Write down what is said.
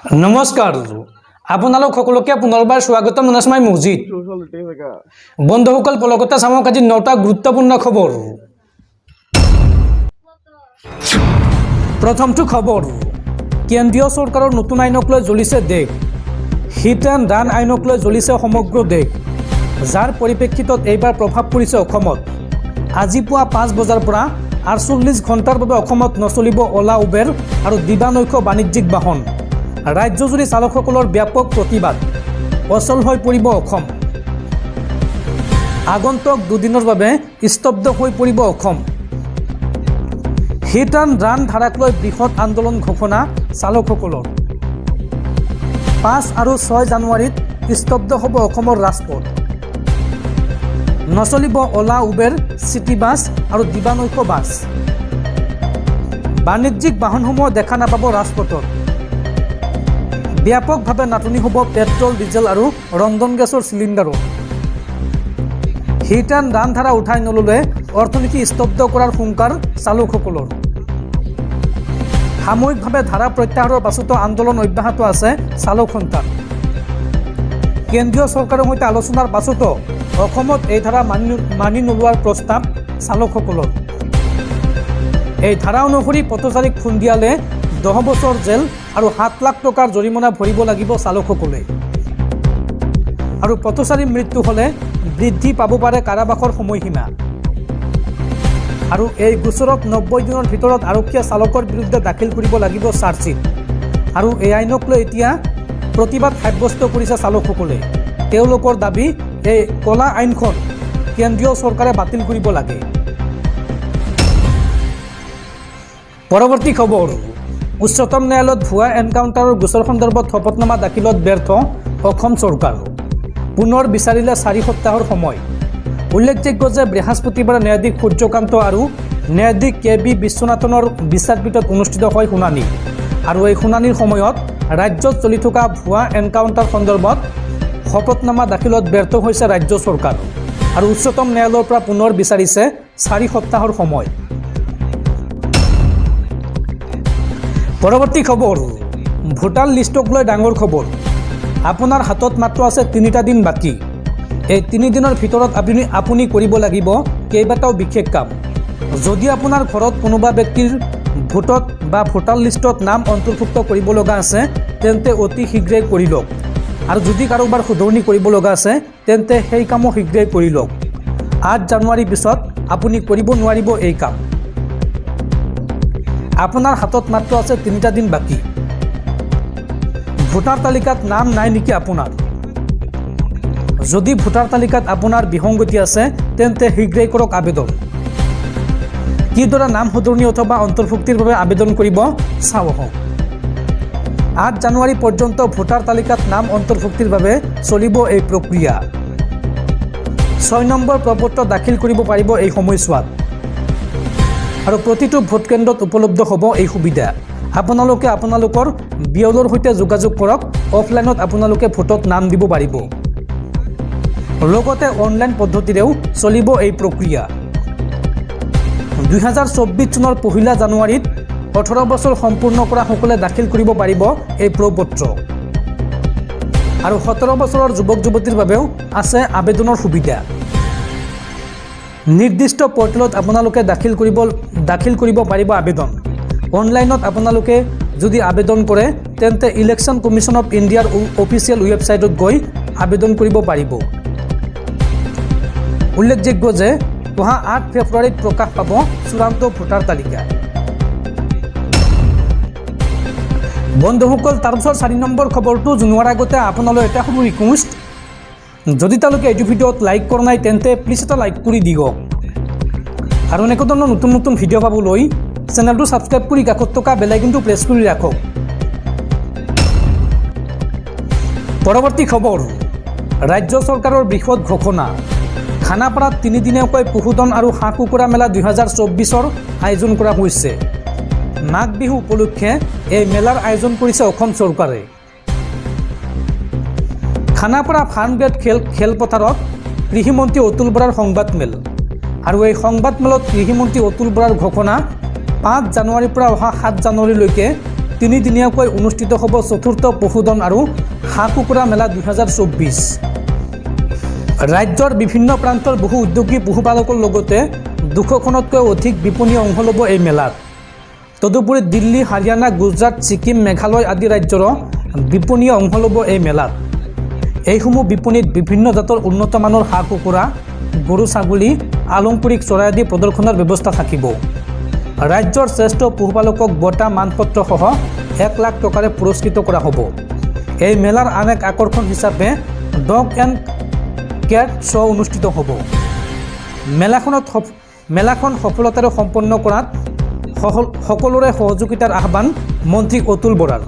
নমস্কাৰ আপোনালোক সকলোকে পুনৰবাৰ স্বাগতম জনাইছোঁ মছজিদ বন্ধুসকল পলকতা চামক আজি 9টা গুৰুত্বপূৰ্ণ খবৰ। প্ৰথমটো খবৰ, কেন্দ্ৰীয় চৰকাৰৰ নতুন আইনক লৈ জ্বলিছে দেশ। হিট এণ্ড ৰান আইনক লৈ জ্বলিছে সমগ্ৰ দেশ, যাৰ পৰিপ্ৰেক্ষিতত এইবাৰ প্ৰভাৱ পৰিছে অসমত। আজি পুৱা 5 বজাৰ পৰা 48 ঘণ্টাৰ বাবে অসমত নচলিব অলা উবেৰ আৰু দিবানৈশ বাণিজ্যিক বাহন। ৰাজ্যজুৰি চালকসকলৰ ব্যাপক প্ৰতিবাদ, অচল হৈ পৰিব অসম। আগন্তুক দুদিনৰ বাবে স্তব্ধ হৈ পৰিব অসম। হিট এণ্ড ৰান ধাৰাক লৈ বৃহৎ আন্দোলন ঘোষণা চালকসকলৰ। 5 আৰু 6 জানুৱাৰীত স্তব্ধ হ'ব অসমৰ ৰাজপথ। নচলিব অলা উবেৰ, চিটি বাছ আৰু দিবানৈশ বাছ। বাণিজ্যিক বাহনসমূহ দেখা নাপাব ৰাজপথত। ব্যাপকভাৱে নাটনি হ'ব পেট্ৰল, ডিজেল আৰু ৰন্ধন গেছৰ চিলিণ্ডাৰত। হিট এণ্ড ৰান ধাৰা উঠাই নল'লে অৰ্থনীতি স্তব্ধ কৰাৰ হুংকাৰ চালকসকলৰ। সাময়িকভাৱে ধাৰা প্ৰত্যাহাৰৰ পাছতো আন্দোলন অব্যাহত আছে চালক সন্থাৰ। কেন্দ্ৰীয় চৰকাৰৰ সৈতে আলোচনাৰ পাছতো অসমত এই ধাৰা মানি নোলোৱাৰ প্ৰস্তাৱ চালকসকলৰ। এই ধাৰা অনুসৰি পথচাৰীক খুন্দিয়ালে 10 বছৰ জেল আৰু 7 লাখ টকাৰ জৰিমনা ভৰিব লাগিব চালকসকলে। আৰু পথচাৰীৰ মৃত্যু হ'লে বৃদ্ধি পাব পাৰে কাৰাবাসৰ সময়সীমা। আৰু এই গোচৰত 90 দিনৰ ভিতৰত আৰক্ষীয়ে চালকৰ বিৰুদ্ধে দাখিল কৰিব লাগিব চাৰ্জশ্বীট। আৰু এই আইনক লৈ এতিয়া প্ৰতিবাদ সাব্যস্ত কৰিছে চালকসকলে। তেওঁলোকৰ দাবী, এই ক'লা আইনখন কেন্দ্ৰীয় চৰকাৰে বাতিল কৰিব লাগে। পৰৱৰ্তী খবৰ, উচ্চতম ন্যায়ালয়ত ভুৱা এনকাউণ্টাৰৰ গোচৰ সন্দৰ্ভত শপতনামা দাখিলত ব্যৰ্থ অসম চৰকাৰ। পুনৰ বিচাৰিলে 4 সপ্তাহৰ সময়। উল্লেখযোগ্য যে বৃহস্পতিবাৰে ন্যায়াধীশ সূৰ্যকান্ত আৰু ন্যায়াধীশ কে.বি. বিশ্বনাথনৰ বিচাৰপীঠত অনুষ্ঠিত হয় শুনানি। আৰু এই শুনানিৰ সময়ত ৰাজ্যত চলি থকা ভুৱা এনকাউণ্টাৰ সন্দৰ্ভত শপতনামা দাখিলত ব্যৰ্থ হৈছে ৰাজ্য চৰকাৰ। আৰু উচ্চতম ন্যায়ালয়ৰ পৰা পুনৰ বিচাৰিছে 4 সপ্তাহৰ সময়। পৰৱৰ্তী খবৰ, ভোটাৰ লিষ্টক লৈ ডাঙৰ খবৰ। আপোনাৰ হাতত মাত্ৰ আছে 3টা দিন বাকী। এই 3 দিনৰ ভিতৰত আপুনি কৰিব লাগিব কেইবাটাও বিশেষ কাম। যদি আপোনাৰ ঘৰত কোনোবা ব্যক্তিৰ ভোটত বা ভোটাৰ লিষ্টত নাম অন্তৰ্ভুক্ত কৰিব লগা আছে তেন্তে অতি শীঘ্ৰেই কৰি লওক। আৰু যদি কাৰোবাৰ শুধৰণি কৰিব লগা আছে তেন্তে সেই কামো শীঘ্ৰেই কৰি লওক। 8 জানুৱাৰীৰ পিছত আপুনি কৰিব নোৱাৰিব এই কাম। আপোনাৰ হাতত মাত্ৰ আছে 3টা দিন বাকী। ভোটাৰ তালিকাত নাম নাই নেকি আপোনাৰ? যদি ভোটাৰ তালিকাত আপোনাৰ বিসংগতি আছে তেন্তে শীঘ্ৰেই কৰক আবেদন। কিদৰে নাম সদৰণি অথবা অন্তৰ্ভুক্তিৰ বাবে আবেদন কৰিব চাওঁ আহক। 8 জানুৱাৰী পৰ্যন্ত ভোটাৰ তালিকাত নাম অন্তৰ্ভুক্তিৰ বাবে চলিব এই প্ৰক্ৰিয়া। 6 নম্বৰ প্ৰপত্ৰ দাখিল কৰিব পাৰিব এই সময়ছোৱাত। আৰু প্ৰতিটো ভোট কেন্দ্ৰত উপলব্ধ হ'ব এই সুবিধা। আপোনালোকে আপোনালোকৰ বিয়লৰ সৈতে যোগাযোগ কৰক। অফলাইনত আপোনালোকে ভোটত নাম দিব পাৰিব। লগতে অনলাইন পদ্ধতিৰেও চলিব এই প্ৰক্ৰিয়া। 2024 চনৰ 1 জানুৱাৰীত 18 বছৰ সম্পূৰ্ণ কৰা সকলে দাখিল কৰিব পাৰিব এই প্ৰপত্ৰ। আৰু 17 বছৰৰ যুৱক যুৱতীৰ বাবেও আছে আবেদনৰ সুবিধা। নিৰ্দিষ্ট পৰ্টেলত আপোনালোকে দাখিল কৰিব পাৰিব আবেদন। অনলাইনত আপোনালোকে যদি আবেদন কৰে তেন্তে ইলেকশ্যন কমিশ্যন অফ ইণ্ডিয়াৰ অফিচিয়েল ৱেবছাইটত গৈ আবেদন কৰিব পাৰিব। উল্লেখযোগ্য যে অহা 8 ফেব্ৰুৱাৰীত প্ৰকাশ পাব চূড়ান্ত ভোটাৰ তালিকা। বন্ধুসকল, তাৰপিছত 4 নম্বৰ খবৰটো জনোৱাৰ আগতে আপোনালৈ এটা সৰু ৰিকুৱেষ্ট, যদি তেওঁলোকে এইটো ভিডিঅ'ত লাইক কৰা নাই তেন্তে প্লিজ এটা লাইক কৰি দিয়ক। আৰু এনেকুৱা ধৰণৰ নতুন নতুন ভিডিঅ' পাবলৈ চেনেলটো ছাবস্ক্ৰাইব কৰি কাষত থকা বেল আইকনটো প্ৰেছ কৰি ৰাখক। পৰৱৰ্তী খবৰ, ৰাজ্য চৰকাৰৰ বৃহৎ ঘোষণা। খানাপাৰাত 3 দিনীয়াকৈ পশুধন আৰু হাঁহ কুকুৰা মেলা 2024ৰ আয়োজন কৰা হৈছে। মাঘ বিহু উপলক্ষে এই মেলাৰ আয়োজন কৰিছে অসম চৰকাৰে। খানাপাৰা ফাৰ্মগেট খেলপথাৰত কৃষিমন্ত্ৰী অতুল বৰাৰ সংবাদমেল। আৰু এই সংবাদমেলত কৃষিমন্ত্ৰী অতুল বৰাৰ ঘোষণা 5 জানুৱাৰীৰ পৰা অহা 7 জানুৱাৰীলৈকে তিনিদিনীয়াকৈ অনুষ্ঠিত হ'ব চতুৰ্থ পশুধন আৰু হাঁহ কুকুৰা মেলা 2024। ৰাজ্যৰ বিভিন্ন প্ৰান্তৰ বহু উদ্যোগী পশুপালকৰ লগতে 200খনতকৈ অধিক বিপণী অংশ ল'ব এই মেলাত। তদুপৰি দিল্লী, হাৰিয়ানা, গুজৰাট, ছিকিম, মেঘালয় আদি ৰাজ্যৰ বিপণী অংশ ল'ব এই মেলাত। এইসমূহ বিপণীত বিভিন্ন জাতৰ উন্নত মানৰ হাঁহ কুকুৰা, গৰু ছাগলী, আলংকাৰিক চৰাই আদি প্ৰদৰ্শনৰ ব্যৱস্থা থাকিব। ৰাজ্যৰ শ্ৰেষ্ঠ পশুপালকক বঁটা মানপত্ৰসহ 1 লাখ টকাৰে পুৰস্কৃত কৰা হ'ব। এই মেলাৰ আন এক আকৰ্ষণ হিচাপে ডগ এণ্ড কেট শ্ব' অনুষ্ঠিত হ'ব। মেলাখন সফলতাৰে সম্পন্ন কৰাত সকলোৰে সহযোগিতাৰ আহ্বান মন্ত্ৰী অতুল বৰাৰ।